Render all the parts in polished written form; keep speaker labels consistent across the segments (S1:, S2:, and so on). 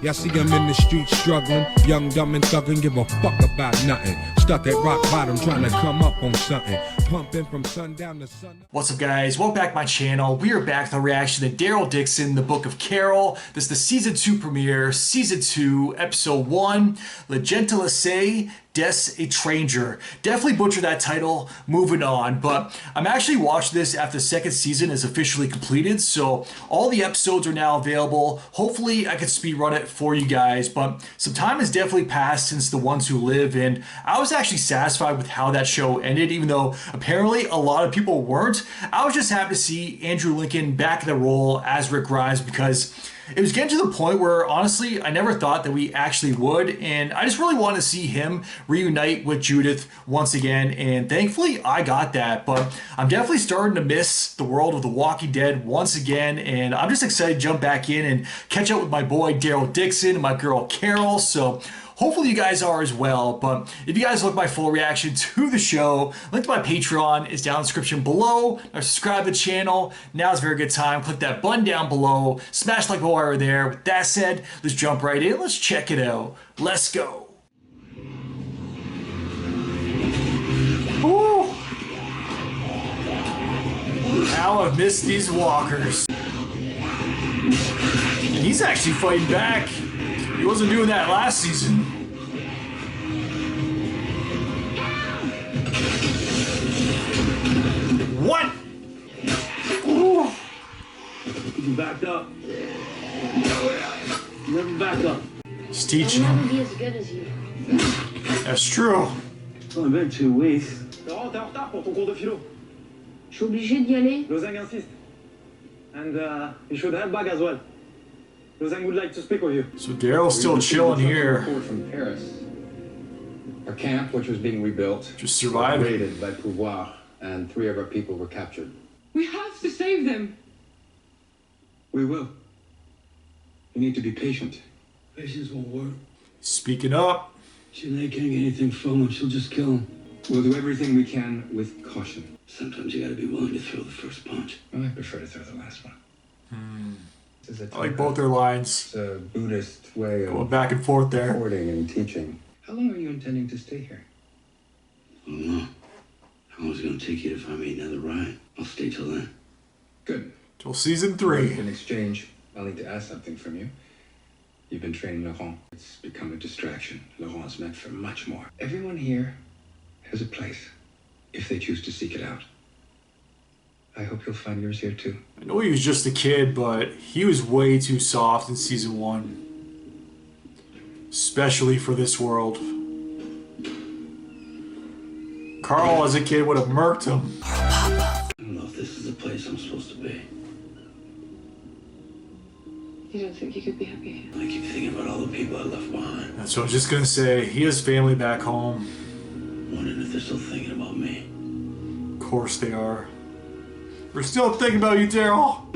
S1: Y'all see him in the streets struggling, young, dumb, and thuggin', give a fuck about nothing. Stuck at rock bottom, trying to come up on something. Pumping from sundown to sun.
S2: What's up, guys? Welcome back to my channel. We are back with a reaction to DARYL DIXON, The Book of Carol. This is the Season 2 premiere, Season 2, Episode 1, Gentillesse, Des Étrangers. Definitely butchered that title, moving on, but I'm actually watching this after the second season is officially completed, so all the episodes are now available. Hopefully I can speedrun it for you guys, but some time has definitely passed since The Ones Who Live, and I was actually satisfied with how that show ended, even though apparently a lot of people weren't. I was just happy to see Andrew Lincoln back in the role as Rick Grimes, because it was getting to the point where, honestly, I never thought that we actually would, and I just really wanted to see him reunite with Judith once again, and thankfully I got that. But I'm definitely starting to miss the world of The Walking Dead once again, and I'm just excited to jump back in and catch up with my boy DARYL DIXON and my girl Carol, so hopefully you guys are as well. But if you guys look my full reaction to the show, link to my Patreon is down in the description below. Or subscribe to the channel. Now is a very good time. Click that button down below. Smash like while we're there. With that said, let's jump right in. Let's check it out. Let's go. Ooh. How I've missed these walkers. And he's actually fighting back. He wasn't doing that last season. What? Ooh.
S3: You backed up. Never back up.
S2: He's teaching him.
S4: I'll never be as good as you.
S2: That's true.
S3: It's only been 2 weeks. Laurent, t'es en retard pour ton cours de philo.
S4: Je suis obligée d'y aller.
S3: Lozang insiste. And you should have back as well. Lozang would like to speak with you.
S2: So DARYL's still chilling here.
S5: From Paris. Our camp, which was being rebuilt,
S2: Just surviving.
S5: raided by Pouvoir, and 3 of our people were captured.
S6: We have to save them.
S5: We will. You need to be patient.
S7: Patience won't work.
S2: Speaking up.
S7: They can't get anything from him. She'll just kill him.
S5: We'll do everything we can with caution.
S7: Sometimes you gotta be willing to throw the first punch.
S5: Well, I prefer to throw the last one. This is
S2: I like both their lines.
S5: It's a Buddhist way of
S2: Going back and forth there.
S5: recording and teaching. How long are you intending to stay here?
S7: I don't know. How long is it gonna take you to find me another ride? I'll stay till then.
S5: Good.
S2: Till Season 3.
S5: In exchange, I'll need to ask something from you. You've been training Laurent. It's become a distraction. Laurent's meant for much more. Everyone here has a place, if they choose to seek it out. I hope you'll find yours here too.
S2: I know he was just a kid, but he was way too soft in Season 1. Especially for this world. Carl, as a kid, would have murked him.
S7: I don't know if this is the place I'm supposed to be.
S6: You don't think you could be happy?
S7: I keep thinking about all the people I left behind.
S2: That's what I was just gonna say. He has family back home.
S7: Wondering if they're still thinking about me.
S2: Of course they are. We're still thinking about you, DARYL.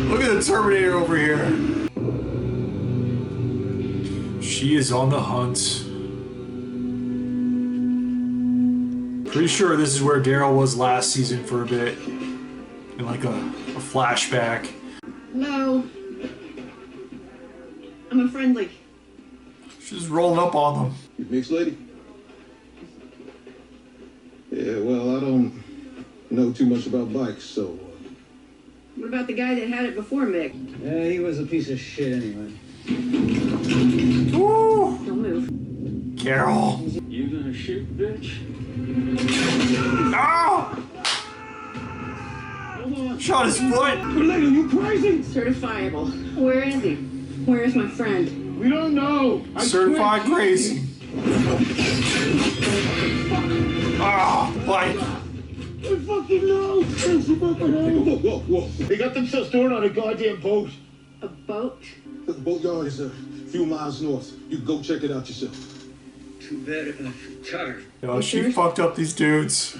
S2: Look at the Terminator over here. She is on the hunt. Pretty sure this is where DARYL was last season for a bit. In like a flashback.
S4: Hello. I'm a friendly.
S2: She's rolling up on them.
S8: You mixed lady? Yeah, well, I don't know too much about bikes, so...
S4: What about the guy that had it before Mick?
S3: Yeah, he was a piece of shit anyway.
S2: Woo!
S4: Don't move.
S2: Carol.
S3: You gonna shoot, bitch?
S2: Oh! Shot his foot.
S3: Lady, you crazy?
S4: Certifiable. Where is he? Where is my friend?
S3: We don't know.
S2: Certified crazy. Ah, bite.
S3: I fucking know.
S8: Whoa, whoa.
S3: They got themselves thrown on a goddamn boat.
S4: A boat?
S8: The boatyard is a few miles north. You can go check it out yourself.
S3: Too bad I'm tired.
S2: Yo, she fucked up these dudes.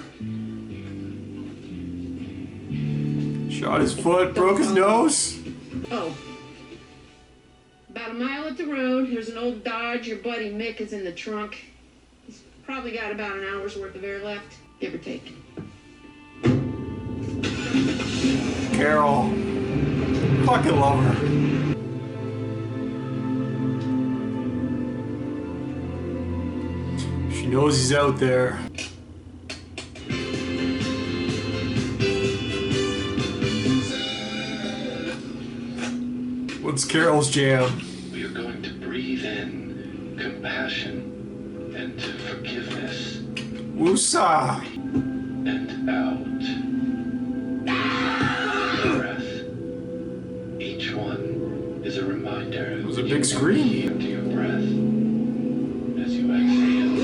S2: Shot his foot, broke his nose.
S4: Oh. About a mile up the road, there's an old Dodge. Your buddy Mick is in the trunk. He's probably got about an hour's worth of air left, give or take.
S2: Carol. fucking love her. She knows he's out there. What's Carol's jam?
S7: We are going to breathe in compassion and forgiveness.
S2: Woosah!
S7: And out. Breath. Each one is a reminder.
S2: It was a big scream.
S7: Into your breath as you exhale.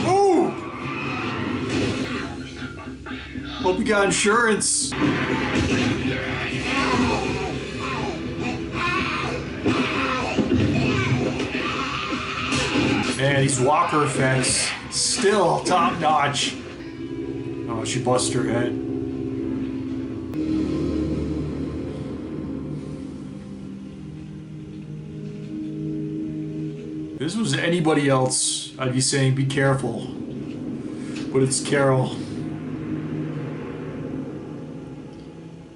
S2: Ooh! Hope you got insurance. Man, these walker effects still top notch. Oh, she busted her head. If this was anybody else, I'd be saying be careful. But it's Carol.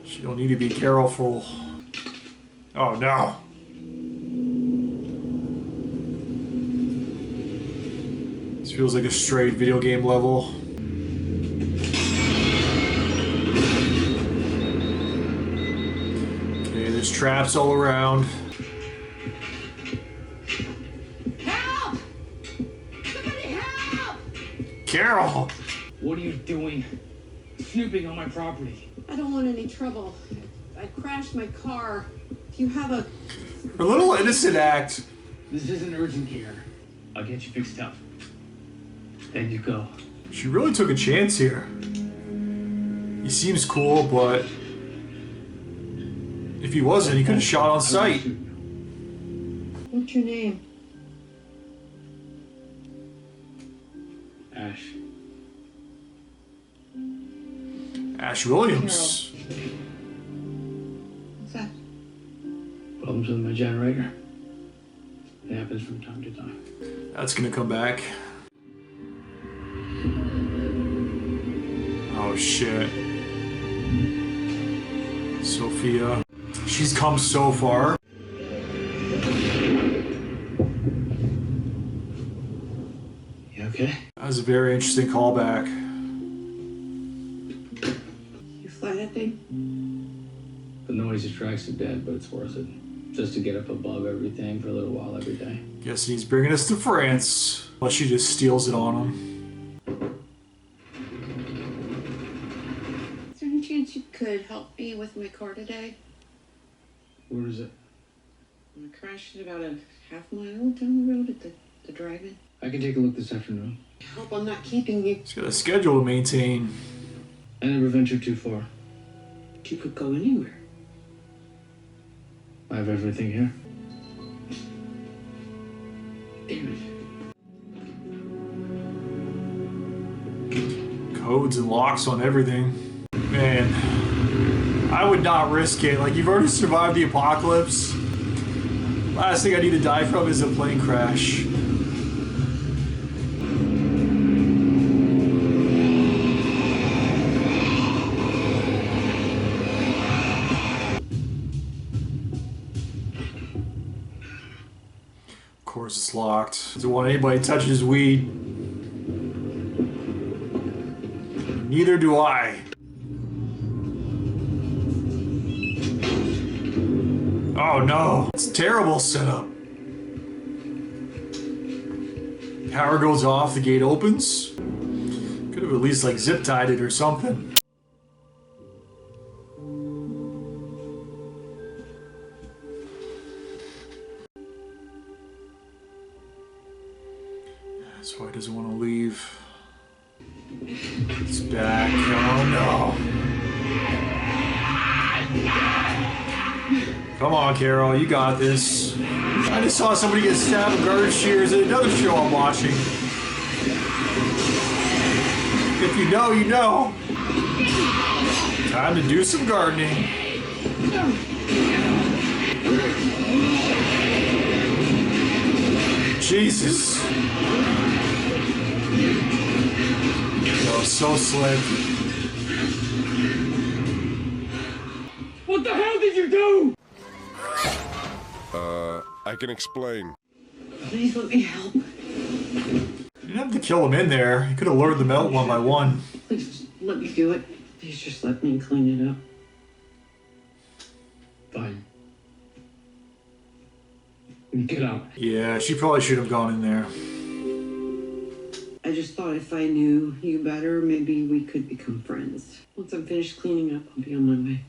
S2: She don't need to be careful. Oh no. This feels like a straight video game level. Okay, there's traps all around.
S4: Help! Somebody help!
S2: Carol!
S9: What are you doing? Snooping on my property.
S4: I don't want any trouble. I crashed my car. Do you have a...
S2: Her little innocent act.
S9: This isn't urgent care. I'll get you fixed up. There you go.
S2: She really took a chance here. He seems cool, but if he wasn't, he could have shot on sight.
S4: What's your name?
S9: Ash.
S2: Ash Williams.
S4: What's that?
S9: Problems with my generator. It happens from time to time.
S2: That's gonna come back. Oh shit. Sophia. She's come so far.
S9: You okay?
S2: That was a very interesting callback.
S4: You fly that thing?
S9: The noise attracts the dead, but it's worth it. Just to get up above everything for a little while every day.
S2: Guess he's bringing us to France. Unless she just steals it on him.
S4: Is there any chance you could help me with my car today?
S9: Where is it?
S4: I crashed it about a half mile down the road at the drive-in.
S9: I can take a look this afternoon.
S4: I hope I'm not keeping you.
S2: He's got a schedule to maintain.
S9: I never ventured too far.
S4: You could go anywhere.
S9: I have everything here.
S4: Damn it.
S2: Codes and locks on everything. Man, I would not risk it. Like, you've already survived the apocalypse. Last thing I need to die from is a plane crash. Of course it's locked. Doesn't want anybody touching his weed. Neither do I. Oh no, it's a terrible setup. Power goes off, the gate opens. Could have at least like zip tied it or something. That's why he doesn't want to leave. It's back. Oh no. Come on, Carol, you got this. I just saw somebody get stabbed with garden shears in another show I'm watching. If you know, you know. Time to do some gardening. Jesus. Oh, so slick.
S3: you do?
S10: I can explain.
S6: Please let me help.
S2: You didn't have to kill him in there. You could have lured them out one by one.
S6: Please just let me do it. Please just let me clean it up.
S9: Fine. Get out.
S2: Yeah, she probably should have gone in there.
S6: I just thought if I knew you better, maybe we could become friends. Once I'm finished cleaning up, I'll be on my way.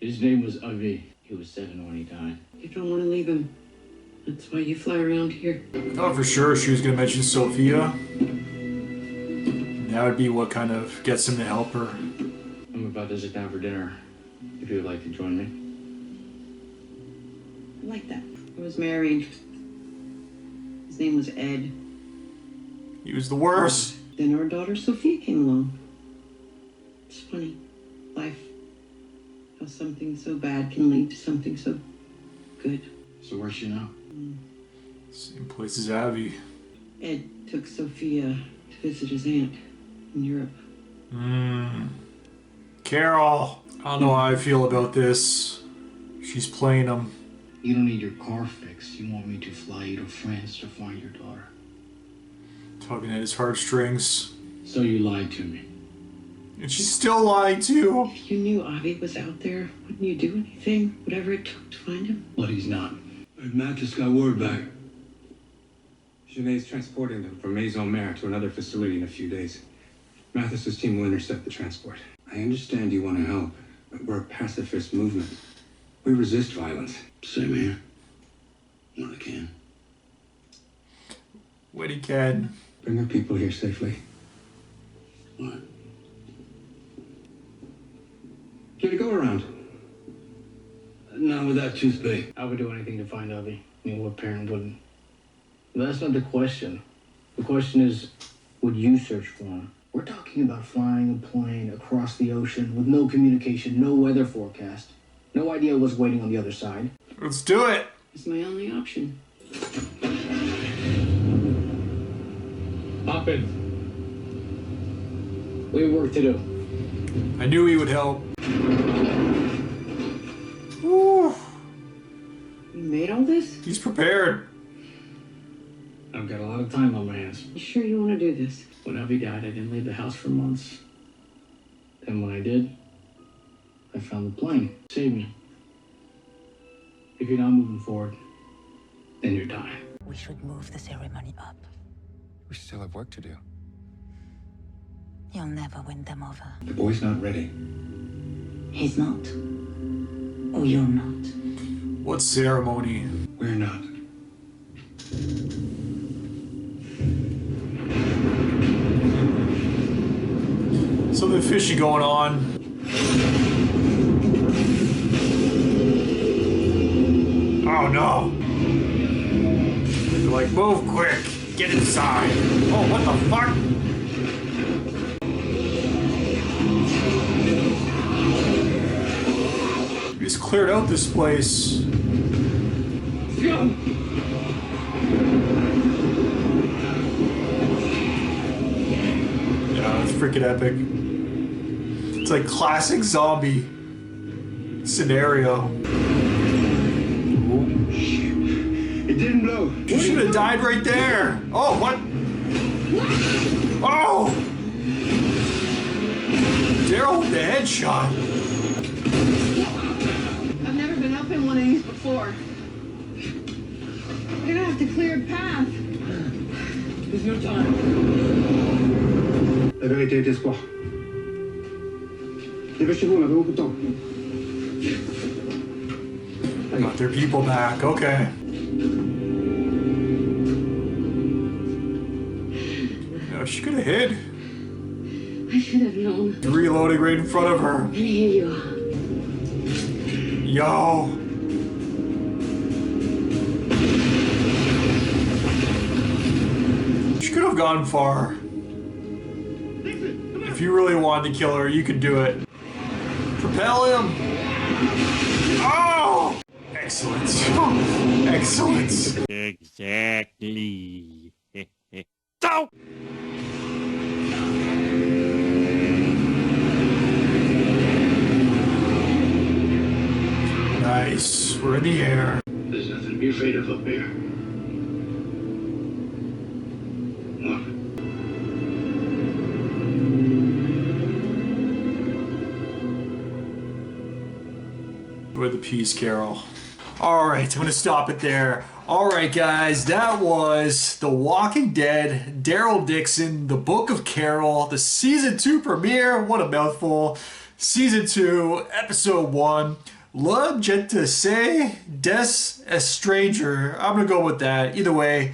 S9: His name was Avi. He was 7 when he died.
S6: You don't want to leave him. That's why you fly around here.
S2: I thought for sure she was going to mention Sophia. That would be what kind of gets him to help her.
S9: I'm about to sit down for dinner. If you would like to join me.
S6: I like that. I was married. His name was Ed.
S2: He was the worst.
S6: Then our daughter Sophia came along. It's funny. Life. How something so bad can lead to something so good.
S9: So where's she now?
S2: Same place as Abby.
S6: Ed took Sophia to visit his aunt in Europe.
S2: Carol. I don't know how I feel about this. She's playing him.
S9: You don't need your car fixed. You want me to fly you to France to find your daughter.
S2: Tugging at his heartstrings.
S9: So you lied to me.
S2: And she's still lying too.
S6: If you knew Avi was out there, wouldn't you do anything? Whatever it took to find him?
S9: But he's not.
S5: Matt just got word back. Genet's transporting them from Maison Mare to another facility in a few days. Mathis's team will intercept the transport. I understand you want to help, but we're a pacifist movement. We resist violence.
S7: Same here. When I can.
S2: When he can.
S5: Bring our people here safely.
S7: What?
S5: Care to go around?
S7: Not with that toothpick.
S9: I would do anything to find Avi. I mean, what parent wouldn't? But that's not the question. The question is, would you search for him? We're talking about flying a plane across the ocean with no communication, no weather forecast, no idea what's waiting on the other side.
S2: Let's do it.
S6: It's my only option.
S9: Hop in. We have work to do.
S2: I knew he would help. Woo.
S6: You made all this?
S2: He's prepared.
S9: I've got a lot of time on my hands.
S6: You sure you want to do this?
S9: When Avi died, I didn't leave the house for months. And when I did, I found the plane. Saved me. If you're not moving forward, then you're dying.
S11: We should move the ceremony up.
S5: We still have work to do.
S11: You'll never win them over.
S5: The boy's not ready.
S11: He's not. Or you're not.
S2: What ceremony?
S5: We're not.
S2: Something fishy going on. Oh no. They're like, move quick. Get inside. Oh, what the fuck? We just cleared out this place.
S9: Go!
S2: Yeah, it's freaking epic. It's like classic zombie scenario.
S5: It didn't blow.
S2: You should have died right there. Oh, what? Oh! Daryl with the headshot.
S4: I've never been up in one of these before. We're gonna have to clear a path.
S9: There's no time.
S5: La vérité est espoir. Dépêchez-vous, on a beaucoup de temps.
S2: I got their people back. Okay. No, she could have hid.
S6: I should have known.
S2: Reloading right in front of her.
S6: And here you are.
S2: Yo. She could have gone far. If you really wanted to kill her, you could do it. Propel him. Oh! Excellent. Excellent.
S12: Exactly. Go!
S2: goes. We're in the air.
S7: There's nothing to be afraid of up here. Look.
S2: With the peace, Carol. All right, I'm gonna stop it there. All right, guys, that was The Walking Dead, Daryl Dixon, The Book of Carol, the Season 2 premiere. What a mouthful. Season 2, Episode 1, Le Gentillesse des Étrangers. I'm gonna go with that. Either way,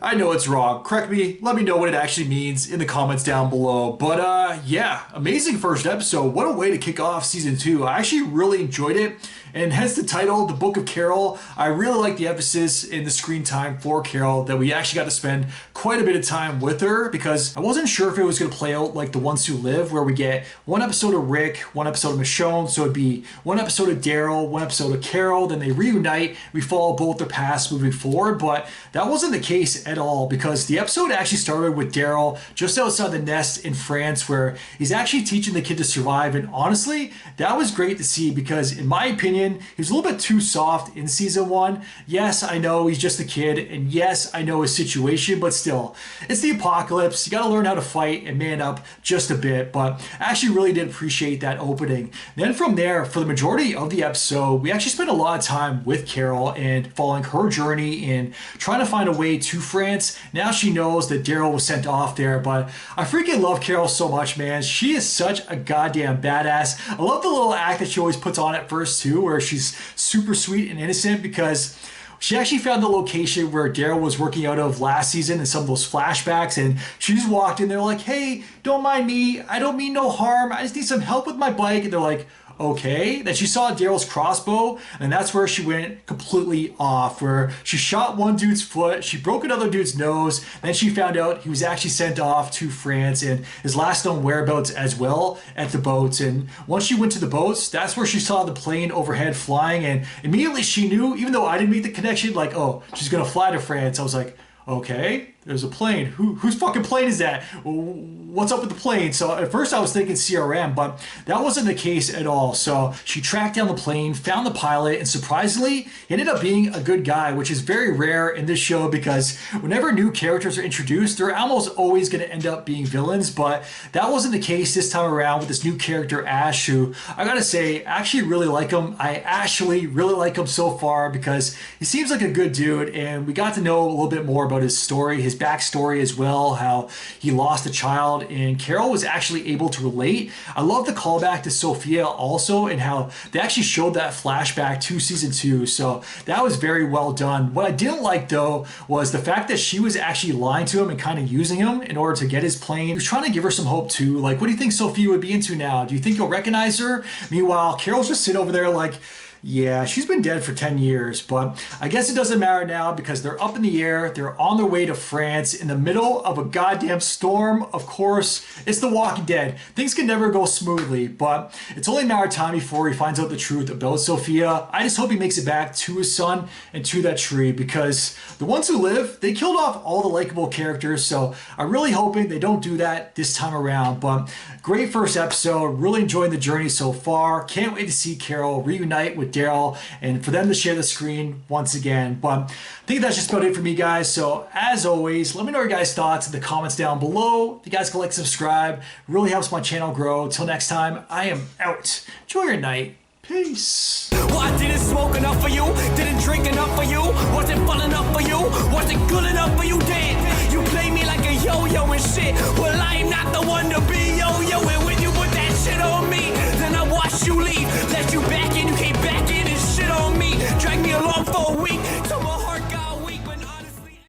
S2: I know it's wrong. Correct me. Let me know what it actually means in the comments down below. But yeah, amazing first episode. What a way to kick off Season 2. I actually really enjoyed it. And hence the title, The Book of Carol. I really like the emphasis in the screen time for Carol, that we actually got to spend quite a bit of time with her, because I wasn't sure if it was going to play out like The Ones Who Live, where we get one episode of Rick, one episode of Michonne, so it'd be one episode of Daryl, one episode of Carol, then they reunite, we follow both their paths moving forward. But that wasn't the case at all, because the episode actually started with Daryl just outside the nest in France, where he's actually teaching the kid to survive. And honestly, that was great to see, because in my opinion, he was a little bit too soft in Season 1. Yes, I know he's just a kid, and yes, I know his situation, but still, it's the apocalypse. You got to learn how to fight and man up just a bit. But I actually really did appreciate that opening. Then from there, for the majority of the episode, we actually spent a lot of time with Carol and following her journey in trying to find a way to France. Now she knows that Daryl was sent off there, but I freaking love Carol so much, man. She is such a goddamn badass. I love the little act that she always puts on at first too, where she's super sweet and innocent, because she actually found the location where Daryl was working out of last season in some of those flashbacks, and she just walked in there like, hey, don't mind me, I don't mean no harm, I just need some help with my bike. And they're like, okay. Then she saw Daryl's crossbow, and that's where she went completely off, where she shot one dude's foot, she broke another dude's nose, then she found out he was actually sent off to France, and his last known whereabouts as well at the boats. And once she went to the boats, that's where she saw the plane overhead flying, and immediately she knew, even though I didn't make the connection, like, oh, she's gonna fly to France. I was like, okay, there's a plane. Whose fucking plane is that? What's up with the plane? So at first I was thinking CRM, but that wasn't the case at all. So she tracked down the plane, found the pilot, and surprisingly, he ended up being a good guy, which is very rare in this show, because whenever new characters are introduced, they're almost always going to end up being villains. But that wasn't the case this time around with this new character, Ash, who I gotta say, I actually really like him. I actually really like him so far, because he seems like a good dude, and we got to know a little bit more about his story, his backstory as well, how he lost a child, and Carol was actually able to relate. I love the callback to Sophia also, and how they actually showed that flashback to Season 2, so that was very well done. What I didn't like though was the fact that she was actually lying to him and kind of using him in order to get his plane. He was trying to give her some hope too, like, what do you think Sophia would be into now? Do you think you'll recognize her? Meanwhile, Carol's just sitting over there like, yeah, she's been dead for 10 years, but I guess it doesn't matter now, because they're up in the air, they're on their way to France in the middle of a goddamn storm. Of course, it's The Walking Dead. Things can never go smoothly, but it's only a matter of time before he finds out the truth about Sophia. I just hope he makes it back to his son and to that tree, because The Ones Who Live, they killed off all the likable characters, so I'm really hoping they don't do that this time around. But great first episode, really enjoying the journey so far. Can't wait to see Carol reunite with Daryl and for them to share the screen once again. But I think that's just about it for me, guys. So as always, let me know your guys' thoughts in the comments down below. If you guys can like, subscribe, really helps my channel grow. Till next time, I am out. Enjoy your night. Peace.
S10: Well, I didn't smoke enough for you, didn't drink enough for you.